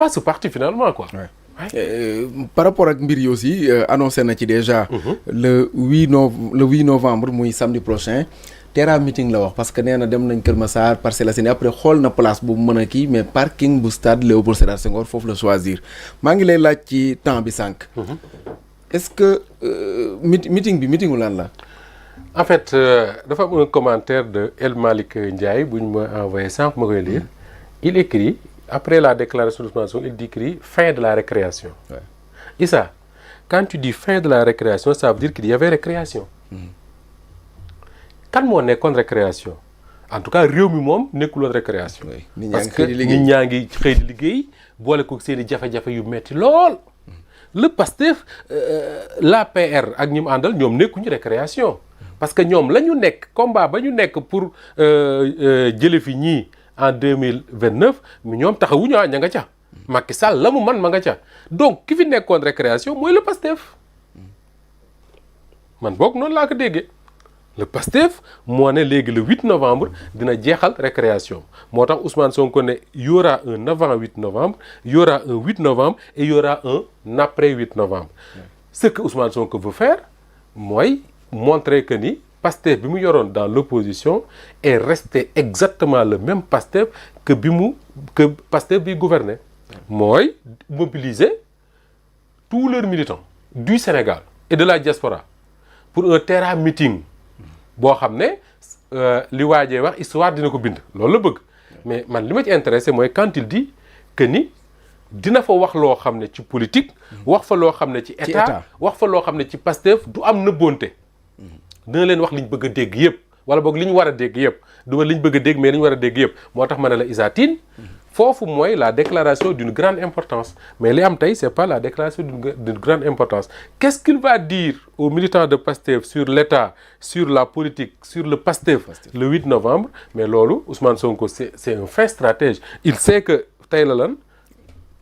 pas ce parti finalement quoi. Ouais. Par rapport ak mbir yi aussi annoncé na ci déjà. le 8 novembre muy samedi prochain. Terra meeting la wax parce que nee na dem nañ Kër Massar Parcelles Assainies après xool na place bu mën a kii mais parking bu stade Léopold Sédar Senghor foofu la choisir maa ngi lay laaj ci temps bi sànq. est-ce que meeting bi meetingu lan la. en fait dafa am un commentaire de El Malick Ndiaye bu ñu ma envoyé sànq ma koy lire. il écrit après la déclaration d'Ousmane Sonko il écrit fin de la récréation. Ouais. Issa quand tu dis fin de la récréation ça veut dire qu'il y avait récréation. kan moo nekkoon récréation en tout cas réew mi moom nekkuloon récréation. parce que nit ñaa ngi xëy di liggéey boole ko seen i jafe-jafe yu metti lool. le Pastef l'APR ak ñi mu àndal ñoom nekkuñu récréation. parce que ñoom la ñu nekk combat ba ñu nekk pour jële fi ñii en 2029 mais ñoom taxawuñu ña nga ca. Macky Sall la mu man ma nga ca donc ki fi nekkoon récréation mooy le Pastef man boog noonu laa ko déggee. le Pastef moo ne léegi le 8 novembre dina jeexal récréation moo tax Ousmane Sonko ne y aura un avant 8 novembre y aura un 8 novembre et y aura un après 8 novembre. Ce que Ousmane Sonko veut faire mooy montrer que ni Pastef bi mu yoroon dans l'opposition est resté exactement le même Pastef que Pastef bi gouverner. mooy mobiliser tous leurs militants du Sénégal et de la diaspora pour un terrain meeting. boo xam ne li waajee wax histoire dina ko bind loolu la bëgg mais man li ma ci intéressé mooy quand il dit que ni dina fa wax loo xam ne ci politique wax fa loo xam ne ci état wax fa loo xam ne ci Pastef du am nëbboonte dina leen wax li ñu bëgg a dégg yëpp wala boog li ñu war a dégg yëpp du ma li ñu bëgg a dégg mais li ñu war a dégg yëpp moo tax ma ne la Issa Tine foofu mooy la déclaration d'une grande importance mais li am tey c'est pas la déclaration d'une grande importance qu'est-ce qu'il va dire aux militants de Pastef sur l'État sur la politique sur le Pastef le 8 novembre mais loolu Ousmane Sonko c'est un fin stratège il sait que tey la lan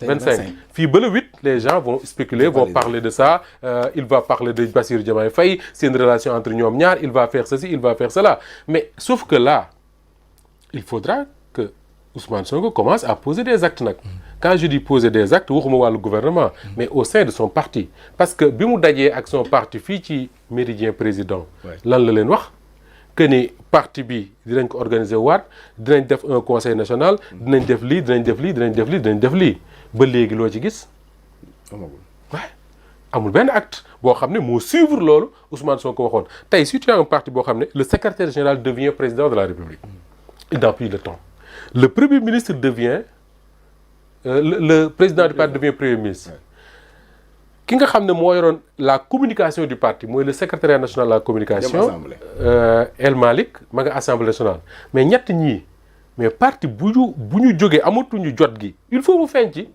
25 fii ba le 8 les gens vont spéculer vont parler de ça il va parler de Bassirou Diomaye Faye c'est une relation entre ñoom ñaar il va faire ceci il va faire cela mais sauf que là il faudra que Ousmane Sonko commence à poser des actes nag quand je dis poser des actes waxuma wàllu gouvernement mais au sein de son parti parce que bi mu dajee ak son parti fii ci Méridien Président lan la leen wax que ni parti bi dinañ ko organiser waat dinañ def un conseil national dinañ def lii dinañ def lii dinañ def lii dinañ def lii ba léegi loo ci gis amul benn acte boo xam ne moo suivre loolu Ousmane Sonko waxoon tey si tu as un parti boo xam ne le secrétaire général devient président de la République il n'a plus le temps le premier ministre devient le président du parti devient premier ministre ki nga xam ne moo yoroon la communication du parti mooy le secrétaire national de la communication El Malick ma nga assemblée nationale mais ñett ñii mais parti bu ñu jógee amatuñu jot gi il faut mu feeñ ci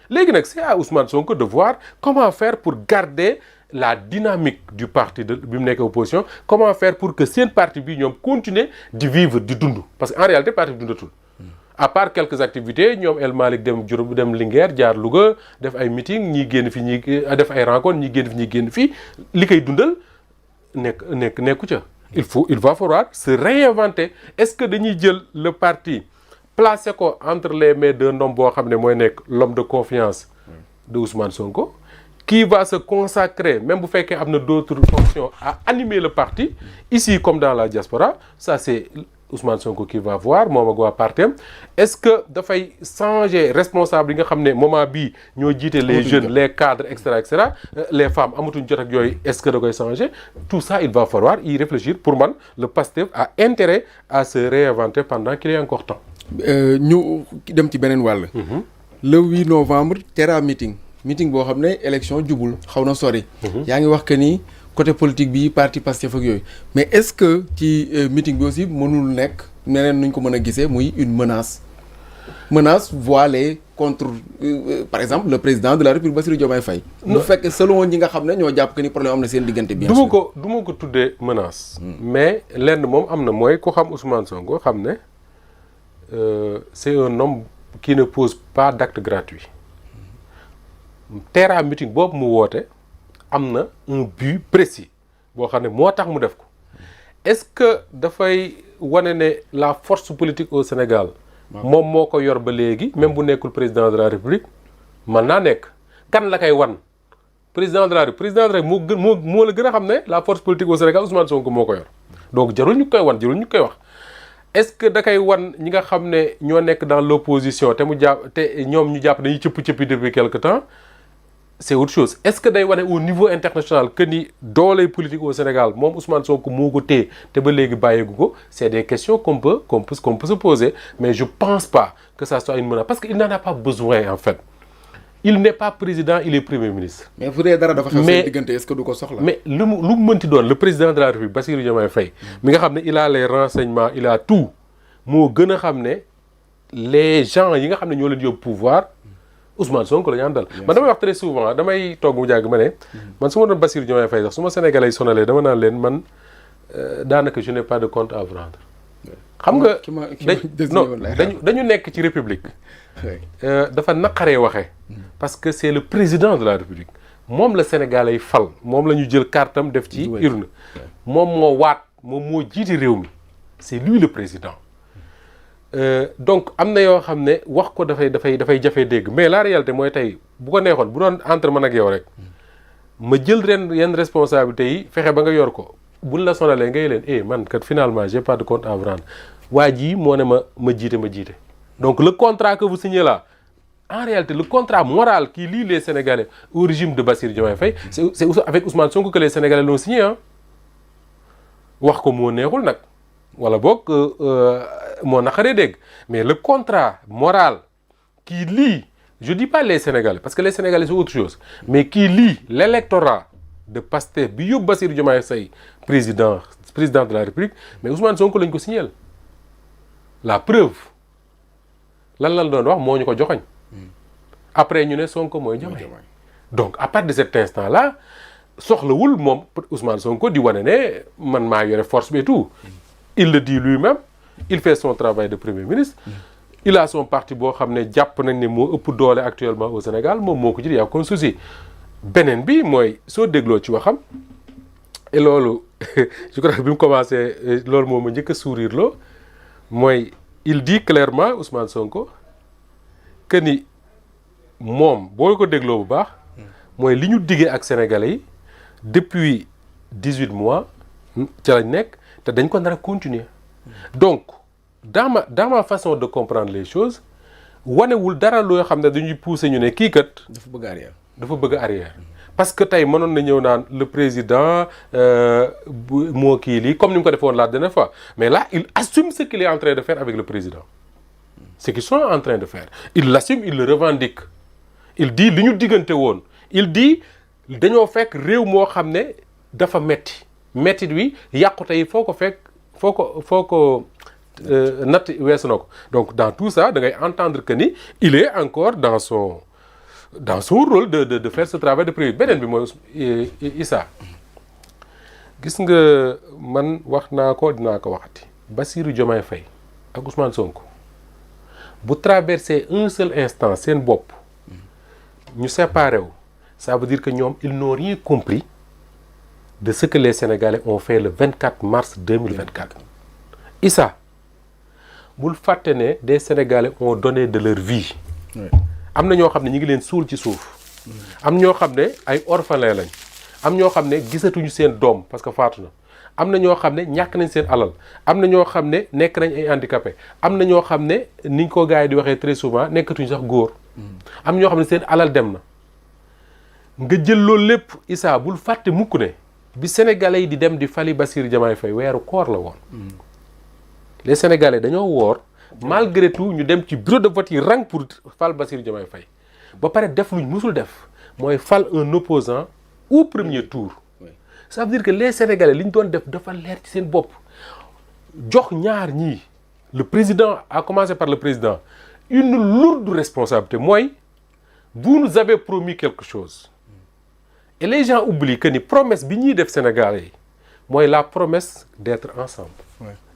léegi nag c'est à Ousmane Sonko de voir comment faire pour garder la dynamique du parti bi mu nekk opposition comment faire pour que seen parti bi ñoom continuer di vivre di dund parce que en réalité parti bi dundatul à part quelques activités ñoom El Malick dem Diouroup dem Linguère jaar Louga def ay meeting ñii génn fi ñii def ay rencontres ñii génn fi ñii génn fii li koy dundal nekku ca il va falloir se réinventer est-ce que dañuy jël le parti placer ko entre les mains d'un homme boo xam ne mooy nekk l'homme de confiance de Ousmane Sonko qui va se consacrer même bu fekkee am na d'autres fonctions à animer le parti ici comme dans la diaspora ça c'est Ousmane Sonko qui va voir moom ak waa partem est-ce que dafay changer responsable yi nga xam ne moment bii ñoo jiite les jeunes les cadres et cetera les femmes amatuñ jot ak yooyu est-ce que da koy changer tout ça il va falloir y réfléchir pour man le Pastef a intérêt à se réinventer pendant qu'il est encore temps. ñu dem ci beneen wàll. le 8 novembre Terra meeting boo xam ne élection jubul xaw na sori. yaa ngi wax que ni. côté politique bi parti Pastef ak yooyu mais est-ce que ci meeting bi aussi mënul nekk neneen nuñ ko mën a gisee muy une menace voilée contre par exemple le président de la République Bassirou Diomaye Faye bu fekk selon ñi nga xam ne ñoo jàpp que ni problème am na seen diggante bien sûr du ma ko tuddee menace mais lenn moom am na mooy ko xam Ousmane Sonko xam ne c'est un homme qui ne pose pas d'acte gratuit Terra meeting boobu mu woote am na un but précis boo xam ne moo tax mu def ko est-ce que dafay wane ne la force politique au Sénégal moom moo ko yor ba léegi même bu nekkul président de la République mën naa nekk kan la koy wan président de la République moo la gën a xam ne la force politique au Sénégal Ousmane Sonko moo ko yor donc jarul ñu koy wan jarul ñu koy wax est-ce que da koy wan ñi nga xam ne ñoo nekk dans l'opposition te mu jàpp te ñoom ñu jàpp dañuy cëpp-cëppi depuis quelque temps c'est autre chose est-ce que day wane au niveau international que ni dooley politique au Sénégal moom Ousmane Sonko moo ko téye te ba léegi bàyyeegu ko c'est des questions qu'on peut se poser mais je pense pas que ça soit une menace parce que il n'en a pas besoin en fait il n'est pas président il est premier ministre. mais bu dee dara dafa xew seen diggante est-ce que du ko soxla. mais lu mu mënti doon le président de la République Bassirou Diomaye Faye mi nga xam ne il a les renseignements il a tout moo gën a xam ne les gens yi nga xam ne ñoo leen yóbbu pouvoir Ousmane Sonko la ñu àndal. man damay wax très souvent damay toog mu jàgg ma ne man su ma doon Bassirou Diomaye Faye sax su ma Sénégalais yi sonalee dama naan leen man daanaka je n'ai pas de compte à vous rendre. xam nga dañu nekk ci république. dafa naqaree waxee. parce que c'est le président de la République moom la Sénégalais yi fal moom la ñu jël kartam def ci urne moom moo waat moom moo jiite réew mi c'est lui le président. Donc am na yoo xam ne wax ko dafay jafe dégg mais la réalité mooy tey bu ko neexoon bu doon entre man ak yow rek ma jël yenn responsabilités yi fexe ba nga yor ko buñ la sonalee ngay leen man kat finalement j'ai pas de compte à vous rendre waa ji moo ne ma jiite donc le contrat que vous signez là en réalité le contrat moral qui lie les Sénégalais au régime de Bassirou Diomaye Faye c'est avec Ousmane Sonko que les Sénégalais l'ont signé wax ko moo neexul nag wala boog moo naqaree dégg mais le contrat moral qui lie je dis pas les Sénégalais parce que les Sénégalais c'est autre chose mais qui lie l'électorat de Pastef bi yóbbu Bassirou Diomaye Faye président de la République mais Ousmane Sonko lañ ko signal la preuve lan doon wax moo ñu ko joxoñ après ñu ne Sonko mooy Diomaye donc à partir de cet instant là soxlawul moom Ousmane Sonko di wane ne man maa yore force bi et tout il le dit lui-même il fait son travail de premier ministre il a son parti boo xam ne jàpp nañ ne moo ëpp doole actuellement au Sénégal moom moo ko jël yaa kon souci beneen bi mooy soo dégloo ci waxam et loolu je crois que bi mu commencé loolu moom ma njëkk a sourire loo mooy il dit clairement Ousmane Sonko que ni moom boo ko dégloo bu baax mooy li ñu diggee ak sénégalais yi depuis 18 mois ca lañ nekk te dañ ko nar a continuer donc dans ma façon de comprendre les choses wanewul dara loo xam ne dañuy pousser ñu ne kii kat dafa bëgg arrière parce que tey mënoon na ñëw naan le président moo kii lii comme ni mu ko defoon la dernière fois mais là il assume ce qu'il est en train de faire avec le président ce qu'ils sont en train de faire il l'assume il le revendique il dit li ñu diggante woon il dit dañoo fekk réew moo xam ne dafa mettit wi yàqute yi foo ko natt weesu na ko donc dans tout ça da ngay entendre que ni il est encore dans son rôle de faire ce travail de prévu beneen bi mooy Issa gis nga man wax naa ko dinaa ko waxati Bassirou Diomaye Faye ak Ousmane Sonko bu traverser un seul instant seen bopp ñu séparé wu ça veut dire que ñoom ils n'ont rien compris de ce que les Sénégalais ont fait le 24 mars 2024 Issa bul fàtte ne des Sénégalais ont donné de leur vie am na ñoo xam ne ñu ngi leen suul ci suuf am ñoo xam ne ay orphelins lañ am ñoo xam ne gisatuñu seen doom parce que faatu na am na ñoo xam ne ñàkk nañ seen alal am na ñoo xam ne nekk nañ ay handicapés am na ñoo xam ne niñ ko gars yi di waxee très souvent nekkatuñu sax góor am ñoo xam ne seen alal dem na nga jël loolu lépp Issa bul fàtte mukk ne bi Sénégalais yi di dem di fali Bassirou Diomaye Faye weeru koor la woon les Sénégalais dañoo woor malgré tout ñu dem ci bureau de vote yi rang pour fal Bassirou Diomaye Faye ba pare def luñ musul def mooy fal un opposant au premier tour ça veut dire que les Sénégalais li ñu doon def dafa leer ci seen bopp jox ñaar ñii le président à commencer par le président une lourde responsabilité mooy vous nous avez promis quelque chose et les gens oublient que ni promesse bi ñuy def Sénégalais yi mooy la promesse d'être ensemble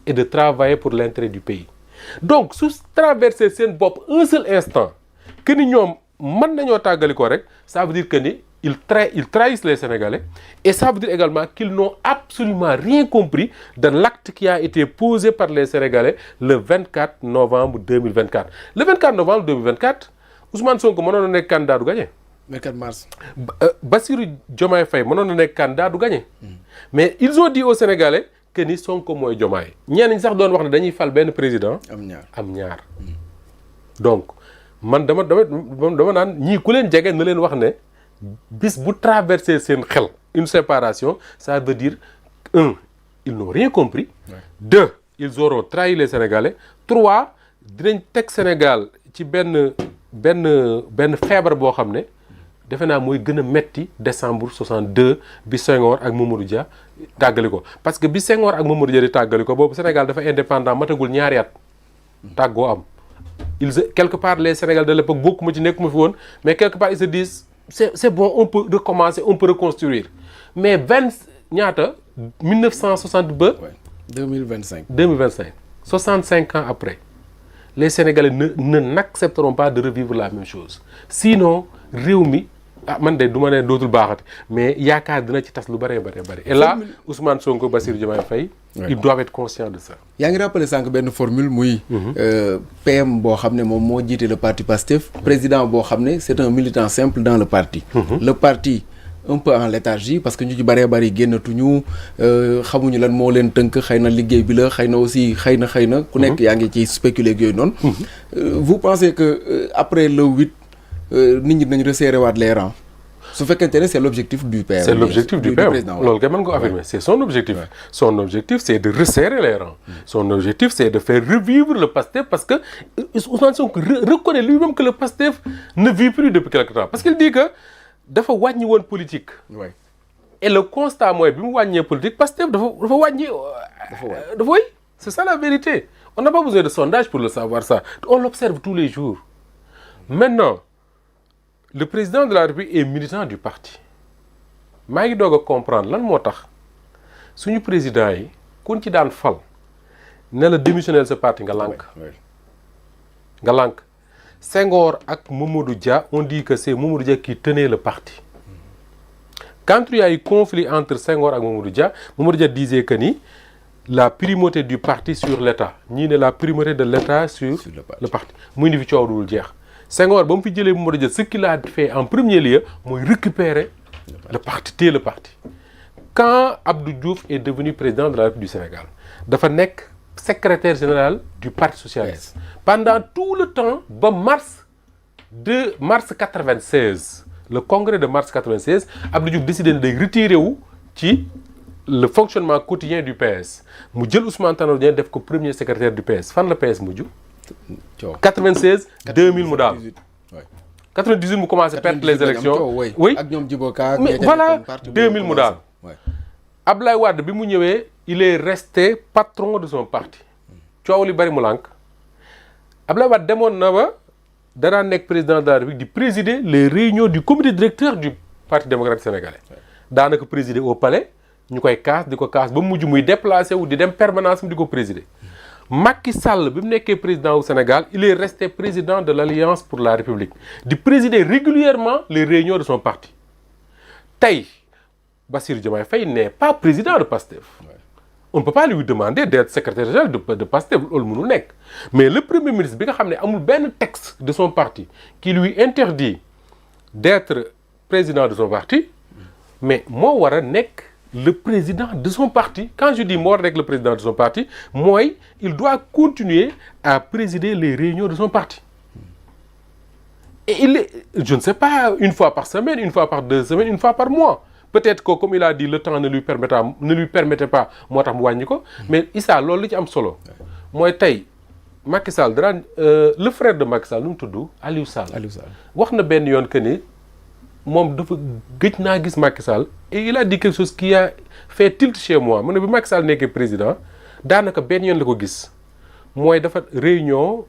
et de travailler pour l'intérêt du pays donc su traverser seen bopp un seul instant que ni ñoom mën nañoo tàggali ko rek ça veut dire que ni ils trahissent les Sénégalais et ça veut dire également qu'ils n'ont absolument rien compris de l'acte qui a été posé par les Sénégalais le 24 novembre 2024 le 24 novembre 2024 Ousmane Sonko mënoon na nekk candidat du gagné. le 4 mars. Bassirou Diomaye Faye mënoon na nekk candidat du gagné. Mais ils ont dit aux Sénégalais que ni Sonko mooy Diomaye. ñenn ñi sax doon wax ne dañuy fal benn président. am ñaar. Donc man dama naan ñii ku leen jege na leen wax ne bis bu traverser seen xel une séparation ça veut dire un ils n'ont rien compris. Deux ils auront trahi les Sénégalais. Trois dinañ teg Sénégal ci benn feebar boo xam ne defe naa mooy gën a metti décembre 62 bi Senghor ak Mamadou Dia tàggali ko parce que bi Senghor ak Mamadou Dia di tàggali ko boobu Sénégal dafa indépendant matagul ñaari at tàggoo am. Quelque part les Sénégalais de l'époque bokkuma ci nekkuma fi woon mais quelque part ils se disent c'est bon on peut recommencer on peut reconstruire mais 1960 ba. 2025. 65 ans après les Sénégalais n'accepteront pas de revivre la même chose sinon réew mi man de du ma ne dootul baaxati mais yaakaar dina ci tas lu bëree bëri. Et là Ousmane Sonko Bassirou Diomaye Faye. ils doivent être conscients de ça. yaa ngi rappelé sànq benn formule muy. PM boo xam ne moom moo jiite le parti PASTEF. président boo xam ne c'est un militant simple dans le parti. Le parti un peu en léthargie parce que ñu ci bëree bëri génnatuñu xamuñu lan moo leen tënk xëy na liggéey bi la xëy na aussi xëy na ku nekk yaa ngi ci spéculer ak yooyu noonu. Vous pensez que après le 8 nit ñi dinañ resserrer waat les rangs su fekkente ne c'est l'objectif du PM. C'est l'objectif du PM loolu kay mën nga ko affirmer c'est son objectif. Son objectif c'est de resserrer les rangs. Son objectif c'est de faire revivre le PASTEF parce que Ousmane Sonko reconnaît lui-même que le PASTEF ne vit plus depuis quelque temps parce qu'il dit que dafa wàññi woon politique. Et le constat mooy bi mu wàññee politique PASTEF dafa wàññi. dafa wàññi c'est ça la vérité. On n'a pas besoin de sondage pour le savoir ça on l'observe tous les jours. Maintenant le président de la République est militant du parti maa ngi doog a comprendre lan moo tax suñu président yi kun ci daan fal ne la démissionner ce parti nga lànk. nga lànk Senghor ak Mamadou Dia on dit que c'est Mamadou Dia qui tenait le parti. Quand il y a eu conflit entre Senghor ak Mamadou Dia disait que ni la primauté du parti sur l'État ñii ne la primauté de l'État sur le parti muy ni fi coow dul jeex. Senghor ba mu fi jëlee Mamadou Dia ce qu'il a fait en premier lieu mooy récupérer le parti téye le parti. Quand Abdou Diouf est devenu président de la République du Sénégal dafa nekk secrétaire général du Parti socialiste. Pendant tout le temps ba mars 96 le congrès de mars 96 Abdou Diouf décidé na day retiré wu ci le fonctionnement quotidien du PS mu jël Ousmane Tanor Dieng def ko premier secrétaire du PS fan la PS mujj. 96 2000 mu daal 98 mu commencé perdre les élections oui ak ñoom Djiboka voilà 2000 mu daal Abdoulaye Wade bi mu ñëwee il est resté patron de son parti coow li bari mu lànk Abdoulaye Wade demoon na ba danaa nekk président de la République di présider les réunions du comité directeur du Parti démocratique sénégalais daanaka présider au palais ñu koy kaas di ko kaas ba mujj muy déplacé wu di dem permanence mu di ko présider Macky Sall bi mu nekkee président au Sénégal il est resté président de l'Alliance pour la République di présider régulièrement les réunions de son parti tey Bassirou Diomaye Faye n'est pas président de PASTEF on ne peut pas lui demander d'être secrétaire général de PASTEF loolu mënul nekk mais le premier ministre bi nga xam ne amul benn texte de son parti qui lui interdit d'être président de son parti mais moo war a nekk le président de son parti quand je dis moo war a nekk le président de son parti mooy il doit continuer à présider les réunions de son parti et je ne sais pas une fois par semaine une fois par 2 semaines une fois par mois peut-être que comme il a dit le temps ne lui permettait pas moo tax mu wàññi ko mais Issa loolu li ci am solo mooy tey Macky Sall dara le frère de Macky Sall nu mu tudd Aliou Sall wax na benn yoon que ni moom dafa gëj naa gis Macky Sall et il a dit quelque chose qui a fait tilt chez moi mu ne bi Macky Sall nekkee président daanaka benn yoon la ko gis mooy dafa réunion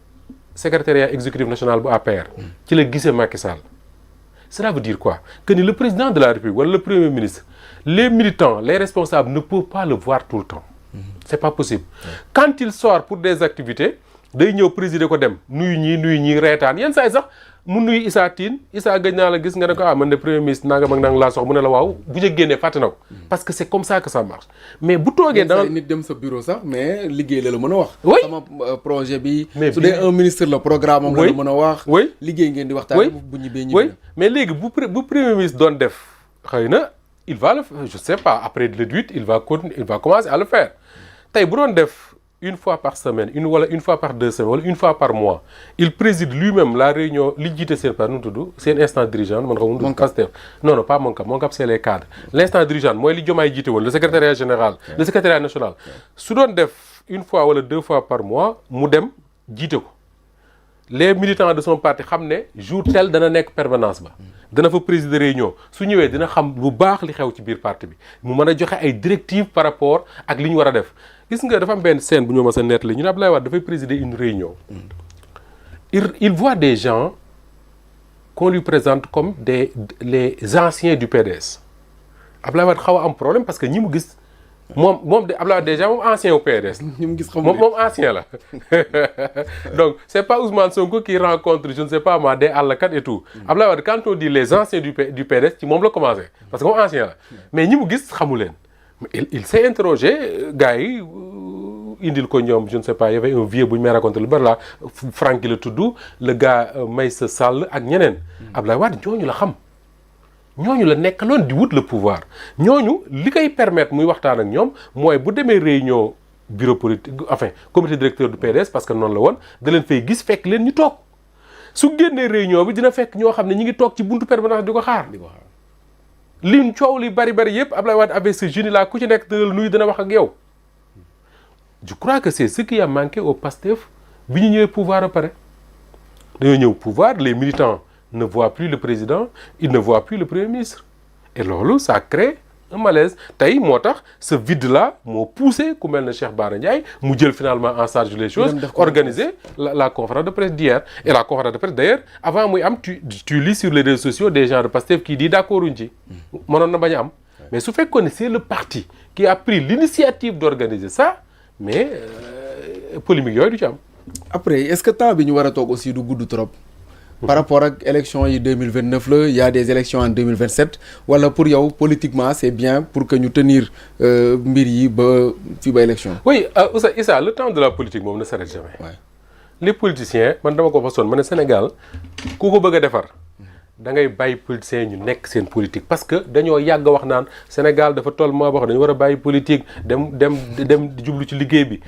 secrétariat exécutif national bu APR ci la gisee Macky Sall. Cela veut dire quoi? Que ni le président de la République wala le premier ministre les militants les responsables ne peuvent pas le voir tout le temps. C'est pas possible. Quand il sort pour des activités day ñëw présider ko dem nuyu ñii reetaan yenn saa yi sax mu nuyu Issa Tine Issa gëj naa la gis nga ne ko man de premier ministre nangam ak nangam laa sox mu ne la waaw bu ca génnee fàtte na ko parce que c'est comme ça que ça marche mais bu toogee dans nit dem sa bureau sax mais liggéey la mën a wax. oui sama projet bi. mais su dee un ministre la programme am la mën a wax. oui liggéey ngeen di waxtaan bu ñibbee ñibbi oui mais léegi bu premier ministre doon def xëy na il va le je sais pas après le 8 il va commencer à le faire tey bu doon def une fois par semaine une fois par 2 semaines wala une fois par mois il préside lui-même la réunion li jiite seen par nu mu tudd seen instance dirigeante man xam nga Pastef non pas Moncap c'est les cadres l'instance dirigeante mooy li Diomaye jiite woon le secrétariat général le secrétariat national su doon def une fois wala 2 fois par mois mu dem jiite ko les militants de son parti xam ne jour tel dana nekk permanence ba dana fa présider réunion su ñëwee dina xam bu baax li xew ci biir parti bi mu mën a joxe ay directives par rapport ak li ñu war a def gis nga dafa am benn scène bu ñu mës a nettali ñu ne Abdoulaye Wade dafay présider une réunion il voit des gens qu'on lui présente comme les anciens du PDS Abdoulaye Wade xaw a am problème parce que ñi mu gis moom de Abdoulaye Wade déjà moom ancien au PDS ñi mu gis moom ancien la donc c'est pas Ousmane Sonko qui rencontre je ne sais pas moi des àllkat et tout Abdoulaye Wade quand on dit les anciens du PDS ci moom la commencé parce que moom ancien la mais ñi mu gis xamu leen il s'est interrogé gars yi indil ko ñoom je ne sais pas y avait un vieux bu ñu may raconté lu bari la Franck la tudd le gars Maïssa Sall ak ñeneen Abdoulaye Wade ñooñu la xam ñooñu la nekkaloon di wut le pouvoir ñooñu li koy permettre muy waxtaan ak ñoom mooy bu demee réunion bureau politique enfin comité directeur du PDS parce que noonu la woon da leen fay gis fekk leen ñu toog su génnee réunion bi dina fekk ñoo xam ne ñi ngi toog ci buntu permanence di ko xaar li coow li bari yëpp Abdoulaye Wade avec ce jeune là ku ci nekk dina la nuyu dina wax ak yow je crois que c'est ce qui a manqué au PASTEF bi ñu ñëwee pouvoir a pare dañoo ñëw pouvoir les militants ne voient plus le président ils ne voient plus le premier ministre et loolu ça crée un malaise tey moo tax ce vide là moo poussé ku mel ne Cheikh Bara Ndiaye mu jël finalement en charge les choses organiser la conférence de presse d'hier et la conférence de presse d'ailleurs avant muy am tu lis sur les réseaux sociaux des gens de PASTEF qui disent d'accord uñ ci mënoon na bañ a am mais su fekkoon ne c'est le parti qui a pris l'initiative d'organiser ça mais polémique yooyu du ci am après est-ce que temps bi ñu war a toog aussi du gudd trop par rapport ak élection yi 2029 la y a des élections en 2027 wala pour yow politiquement c'est bien pour que ñu tenir mbir yi ba fii ba élection oui Issa le temps de la politique moom ne s'arrête jamais ouais. Les politiciens man dama ko fa sonn ma ne Sénégal ku ko bëgg a defar da ngay bàyyi politiciens ñu nekk seen politique parce que dañoo yàgg wax naan Sénégal dafa toll moo wax dañu war a bàyyi politique dem jublu ci liggéey bi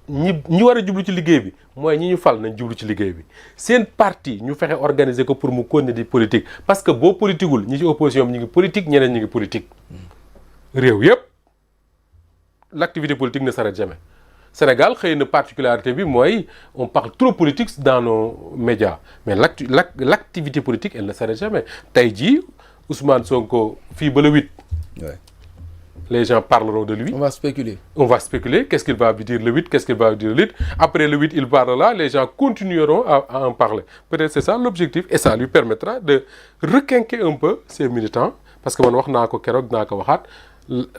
ñi war a jublu ci liggéey bi mooy ñi ñu fal nañ jublu ci liggéey bi seen parti ñu fexe organiser ko pour mu continuer di politique parce que boo politiqueul ñi ci opposition ñu ngi politique ñeneen ñu ngi politique réew yépp l'activité politique ne s'arrête jamais Sénégal xëy na particularité bi mooy on parle trop politique dans nos médias mais l'activité politique elle ne s'arrête jamais tey jii Ousmane Sonko fii ba le 8 ouais. Les gens parleront de lui. On va spéculer. Qu'est-ce qu'il va dire le 8? Qu'est-ce qu'il va dire le 8? Après le 8, il parle là. Les gens continueront à en parler. Peut-être c'est ça l'objectif. Et ça lui permettra de requinquer un peu ses militants. Parce que man wax naa ko keroog naa ko waxaat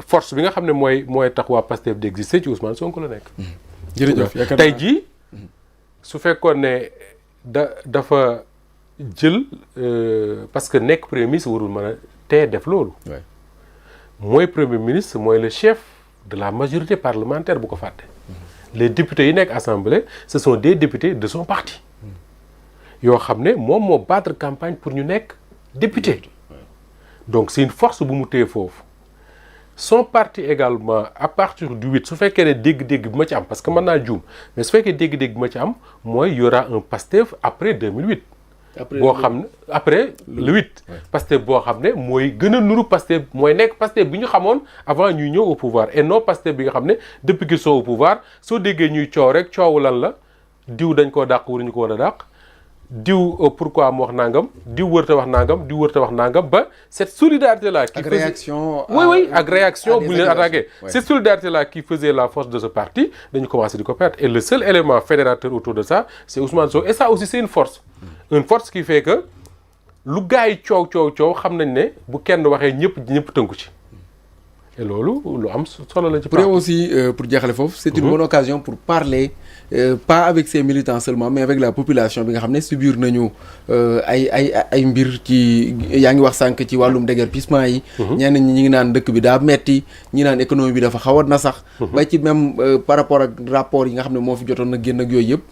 force bi nga xam ne mooy tax waa Pastef d'exister ci Ousmane Sonko la nekk. jërëjëf tey jii su fekkoon ne dafa jël parce que nekk premier ministre warul mën a tee def loolu. mooy premier ministre mooy le chef de la majorité parlementaire bu ko fàtte. Les députés yi nekk assemblée ce sont des députés de son parti. yoo xam ne moom moo battre campagne pour ñu nekk député. donc c'est une force bu mu téye foofu. son parti également à partir du 8 su fekkee ne dégg-dégg bi ma ci am parce que mën naa juum mais su fekkee dégg-dégg bi ma ci am mooy y aura un Pastef après 2008. boo xam ne après le 8 Pastef boo xam ne mooy gën a nuru Pastef mooy nekk Pastef bi ñu xamoon avant ñuy ñëw au pouvoir et non Pastef bi nga xam ne depuis qu'ils sont au pouvoir soo déggee ñuy coow rek coowu lan la diw dañ koo dàq waruñu ko war a dàq diw pourquoi mu wax nangam diw wërta wax nangam diw wërta wax nangam ba cette solidarité là qui faisait réaction oui ak réaction bu ñu leen attaqué cette solidarité là qui faisait la force de ce parti dañu commencé di ko perdre et le seul élément fédérateur autour de ça c'est Ousmane Sonko et ça aussi c'est une force qui fait que lu gars yi coow xam nañ ne bu kenn waxee ñëpp tënku ci et loolu lu am solo la ci pour aussi pour jeexale foofu c'est une bonne occasion pour parler pas avec ces militants seulement mais avec la population bi nga xam ne subir nañu ay mbir ci yaa ngi wax sànq ci wàllum déguerpissement yi ñenn ñi ngi naan dëkk bi daa metti ñi naan économie bi dafa xaw a na sax ba ci même par rapport ak rapport yi nga xam ne moo fi jotoon na génn ak yooyu yëpp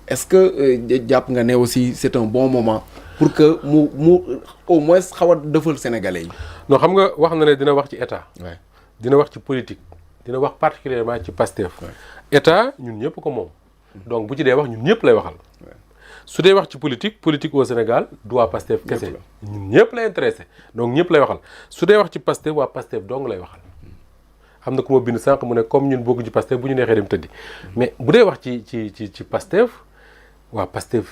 est-ce que jàpp nga ne aussi c'est un bon moment pour que mu au moins xaw a defal sénégalais yi non xam nga wax na ne dina wax ci état ouais. dina wax ci politique dina wax particulièrement ci Pastef état ñun ñëpp ko moom donc bu ci dee wax ñun ñëpp lay waxal su dee wax ci politique au Sénégal du waa Pastef kese ñun ñëpp lay intéressé donc ñëpp lay waxal su dee wax ci Pastef waa Pastef dong lay waxal am na ku ma bind sànq mu ne comme ñun bokkuñ ci Pastef bu ñu neexee dem tëddi mais bu dee wax ci Pastef waa Pastef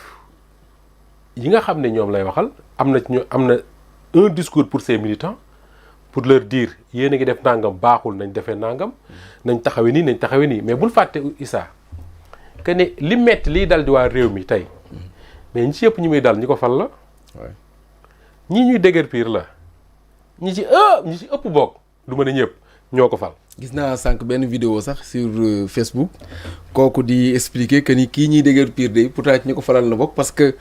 yi nga xam ne ñoom lay waxal am na un discours pour ses militants pour leur dire yéen a ngi def nangam baaxul nañ defee nangam nañ taxawe nii mais bul fàtte Issa que ne li metti liy dal di waa réew mi tey mais ñi ci yëpp ñi muy dal ñi ko fal la ñii ñuy déguerpir la ñi ci ëpp bokk du mën a ñëpp ñoo ko fal. gis naa sànq benn vidéo sax sur Facebook kooku di expliquer que ni kii ñuy déguerpir de pourtant ñu ko falal la bokk parce que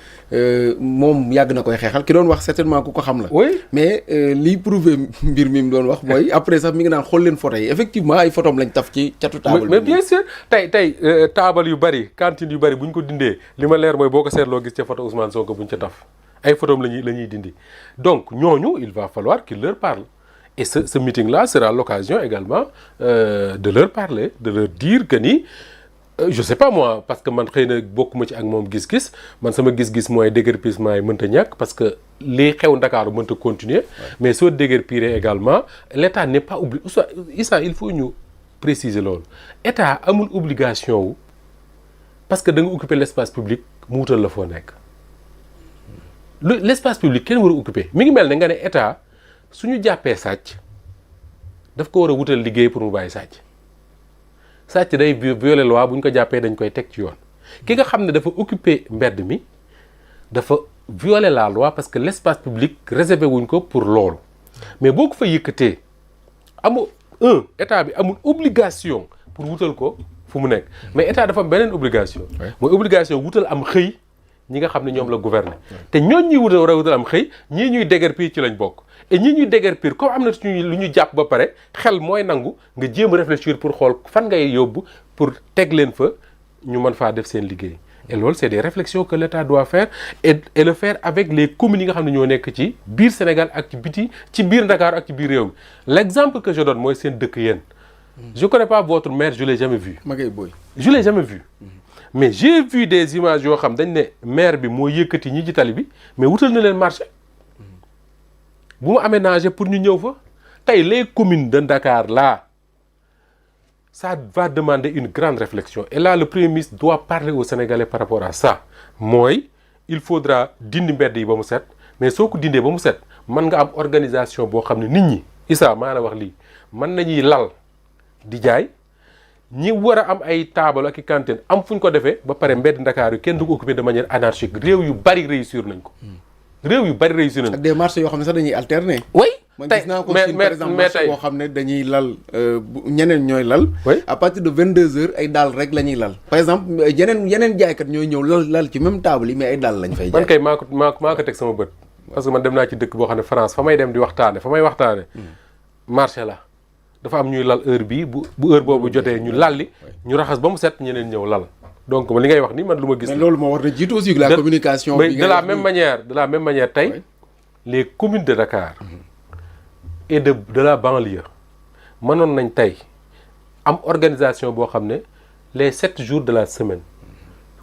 moom yàgg na koy xeexal ki doon wax certainement ku ko xam la. oui mais liy prouver mbir mi mu doon wax mooy après sax mi ngi naan xool leen photo yi effectivement ay photom lañ taf ci catu taabal. mais bien sûr tey taabal yu bari cantine yu bari bu ñu ko dindee li ma leer mooy boo ko seetloo gis ca photo Ousmane Sonko bu ñu ca taf ay photom la ñuy dindi donc ñooñu il va falloir qu'il leur parle. Et ce meeting-là sera l'occasion également de leur parler, de leur dire que ni je sais pas moi parce que man xëy na bokkuma ci ak moom gis-gis man sama gis-gis mooy déguerpissement yi mënta ñàkk parce que li xew Ndakaaru mënta continuer mais soo déguerpiree également l'État n'est pas obligé Issa il faut ñu préciser loolu État amul obligation wu parce que da nga occuper l'espace public mu wutal la foo nekk l'espace public kenn war a occuper mi ngi mel ne nga ne État suñu jàppee sàcc daf ko war a wutal liggéey pour mu bàyyi sàcc day violer loi bu ñu ko jàppee dañ koy teg ci yoon ki nga xam ne dafa occuper mbedd mi dafa violer la loi parce que l'espace public réservé wuñ ko pour loolu mais boo ko fa yëkkatee état bi amul obligation pour wutal ko fu mu nekk mais état dafa am beneen obligation mooy obligation wutal am xëy ñi nga xam ne ñoom la gouverner te ñooñ ñuy war a wutal am xëy ñii ñuy déguerpir ci lañ bokk et ñii ñuy déguerpir comme am na suñu lu ñu jàpp ba pare xel mooy nangu nga jéem a réfléchir pour xool fan ngay yóbbu pour teg leen fa ñu mën faa def seen liggéey et loolu c'est des réflexions que l'État doit faire et le faire avec les communes yi nga xam ne ñoo nekk ci biir Sénégal ak ci biti ci biir Dakar ak ci biir réew mi l'exemple que je donne mooy seen dëkk yéen je connais pas votre maire je l'ai jamais vu je l'ai jamais vu mais j'ai vu des images yoo xam dañ ne maire bi moo yëkkati ñi ci tali bi mais wutal na leen marché bu mu aménager pour ñu ñëw fa tey les communes de Dakar là ça va demander une grande réflexion et là le Premier ministre doit parler aux Sénégalais par rapport à ça mooy il faudra dindi mbedd yi ba mu set mais soo ko dindee ba mu set mën nga am organisation boo xam ne nit ñi Issa maa la wax lii mën nañuy lal di jaay ñi war a am ay taabal ak i cantine am fu ñu ko defee ba pare mbedd Dakar yu kenn du ko occuper de manière anarchique réew yu bari réussir nañ ko ak des marchés yoo xam ne sax dañuy alterner. oui man gis naa ko ci par exemple marché boo xam ne dañuy lal ñeneen ñooy lal. à partir de 22h ay daal rek la ñuy lal. par exemple yeneen jaaykat ñooy ñëw lal ci même table yi mais ay daal lañ fay jaay. man kay maa ko teg sama bët. parce que man dem naa ci dëkk boo xam ne France fa may dem di waxtaane marché la dafa am ñuy lal heure bii bu heure boobu jotee ñu lalli ñu raxas ba mu set ñeneen ñëw lal. donc li ngay wax ni man lu ma gis. mais loolu moo war na jiitu aussi la communication. de la même manière tey les communes de Dakar et de la banlieue mënoon nañ tey am organisation boo xam ne les 7 jours de la semaine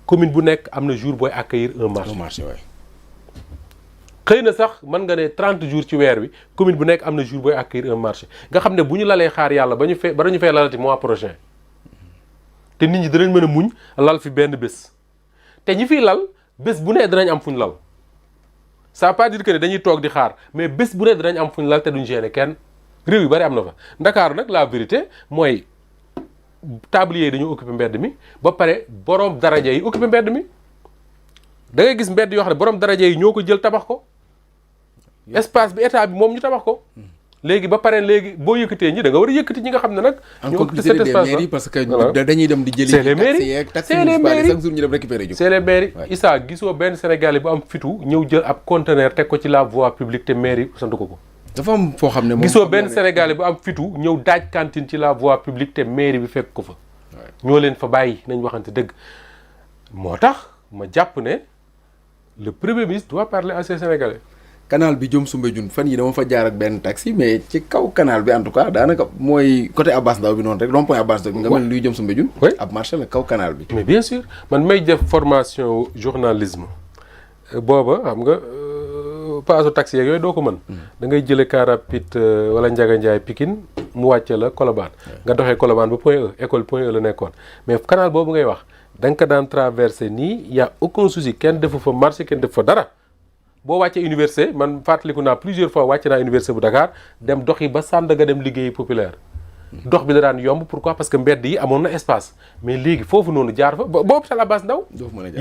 commune bu nekk am na jour booy accueillir un marché. xëy na sax mën nga ne 30 jours ci weer wi commune bu nekk am na jour booy accueillir un marché nga xam ne bu ñu lalee xaar yàlla ba ñu fay lalati mois prochain. te nit ñi danañ mën a muñ lal fi benn bés te ñi fiy lal bés bu ne danañ am fuñ lal ça veut pas dire que ne dañuy toog di xaar mais bés bu ne danañ am fuñ lal te duñ gêner kenn réew yu bari am na fa. Ndakaaru nag la vérité mooy tablier yi dañu occuper mbedd mi ba pare borom daraja yi occuper mbedd mi da ngay gis mbedd yoo xam ne borom daraja yi ñoo ko jël tabax ko espace bi état bi moom ñu tabax ko léegi ba pare léegi boo yëkkatee ñi da nga war a yëkkati ñi nga xam ne nag. ñoo occupé cet espace mairies parce que Voilà. dañuy dem di jëli. C'est les mairies. taxes C'est les municipales mairies. chaque jour ñu dem récupérer jóg. c'est les mairies. Ouais. Issa gisoo benn Sénégalais bu am fitu ñëw jël ab conteneur teg ko ci la voie publique te mairie sant ko ko. dafa am foo xam ne moom. gisoo benn Sénégalais bu am fitu ñëw daaj cantine ci la voie publique te mairie bi fekk ko fa. ñoo leen fa bàyyi nañ waxante dëgg. moo tax ma jàpp ne le premier ministre doit parler à ces Sénégalais. canal bi jëm Soumbédioune fan yi dama fa jaar ak benn taxi mais ci kaw canal bi en tout cas daanaka mooy côté Abass Ndao bi noonu rek rond-point Abass Ndao bi nga mel ni luy jëm Soumbédioune. Oui. ab marché la kaw canal bi. mais bien sûr man may def formation journalisme booba xam nga paasu taxi yeeg yooyu doo ko mën. da ngay jëlee car rapide wala Ndiaga Ndiaye Pikine mu wàcce la Colobane. nga doxee Colobane ba Point E école Point E la nekkoon mais canal boobu ngay wax da nga ko daan traversé nii y' a aucun souci kenn defu fa marché kenn defu fa dara. boo wàccee université man fàttaliku naa plusieurs fois wàcce naa université bu Dakar dem doxi ba Sandaga dem liggéeyi populaire dox bi da daan yomb pourquoi parce que mbedd yi amoon na espace mais léegi foofu noonu jaar fa ba hôpital Abass Ndao doo fa mën a jaar.